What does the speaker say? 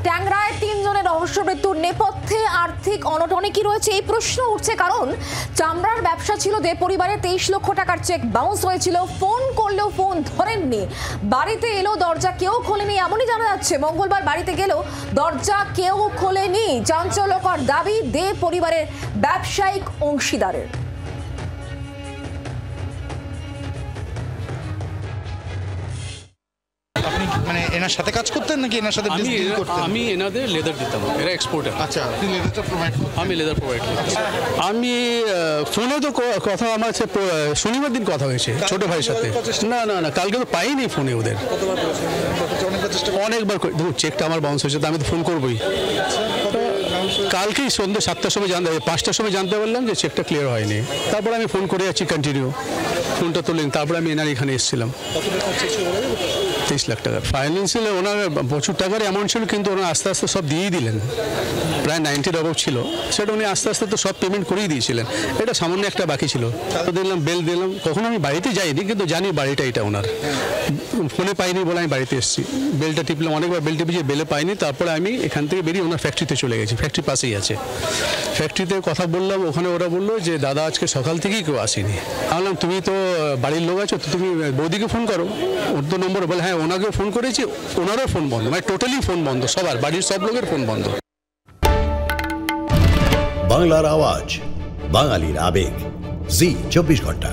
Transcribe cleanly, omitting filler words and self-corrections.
ট্যাংরায় 3 জনের রহস্য মৃত্যুর নেপথ্যে আর্থিক অনটনে কি রয়েছে এই প্রশ্ন উঠছে, কারণ চামড়ার ব্যবসা ছিল দে পরিবারে। 23 লক্ষ টাকার চেক বাউন্স হয়েছিল, ফোন করলেও ফোন ধরেননি, বাড়িতে এলো দরজা কেউ খোলেনি এমনই জানা যাচ্ছে। মঙ্গলবার বাড়িতে গেলেও দরজা কেউ খোলেনি। চাঞ্চল্যকর দাবি দে পরিবারের ব্যবসায়িক অংশীদারের। মানে এনার সাথে কাজ করতেন নাকি এনার সাথে ডিল করতেন? আমি এনাদের লেদার দিতাম, এরা এক্সপোর্টার। আচ্ছা, আপনি লেদারটা প্রোভাইড করতেন? আমি লেদার প্রোভাইড করি। আমি ফোনে তো কথা আমার শনিবার দিন কথা হয়েছে ছোট ভাইয়ের সাথে। না না না, কালকে তো পাইনি ফোনে ওদের। অনেকবার দেখুন, চেকটা আমার বাউন্স হয়েছে, তো আমি তো ফোন করবোই। কালকেই সন্ধ্যে 7টার সময় 5টার সময় জানতে পারলাম যে চেকটা ক্লিয়ার হয়নি। তারপর আমি ফোন করে যাচ্ছি কন্টিনিউ, ফোনটা তুললেন। তারপর আমি এনার এখানে এসেছিলাম। 23 লাখ টাকার ফাইন্যান্সিয়াল ওনার প্রচুর টাকার অ্যামাউন্ট ছিল, কিন্তু ওনার আস্তে আস্তে সব দিয়েই দিলেন। প্রায় 90 অবধ ছিল, সেটা উনি আস্তে আস্তে তো সব পেমেন্ট করেই দিয়েছিলেন। এটা সামান্য একটা বাকি ছিল। তো দিলাম, বেল দিলাম। কখনো আমি বাড়িতে যাইনি, কিন্তু জানি বাড়িটা এটা ওনার। ফোনে পাইনি বলে আমি বাড়িতে এসেছি। বেলটা টিপলাম, অনেকবার বেল টিপেছি, বেলে পাইনি। তারপরে আমি এখান থেকে বেরিয়ে ওনার ফ্যাক্টরিতে চলে গেছি। ফ্যাক্টরি পাশেই আছে। ফ্যাক্টরিতে কথা বললাম, ওখানে ওরা বললো যে দাদা আজকে সকাল থেকেই কেউ আসেনি। বললাম তুমি তো বাড়ির লোক আছো, তো তুমি বৌদিকে ফোন করো, ওর তো নম্বর। বলে হ্যাঁ, ওনাকেও ফোন করেছি, ওনারও ফোন বন্ধ। মানে টোটালি ফোন বন্ধ, সবার বাড়ির সব লোকের ফোন বন্ধ। বাংলার আওয়াজ, বাঙালির আবেগ, জি 24 ঘন্টা।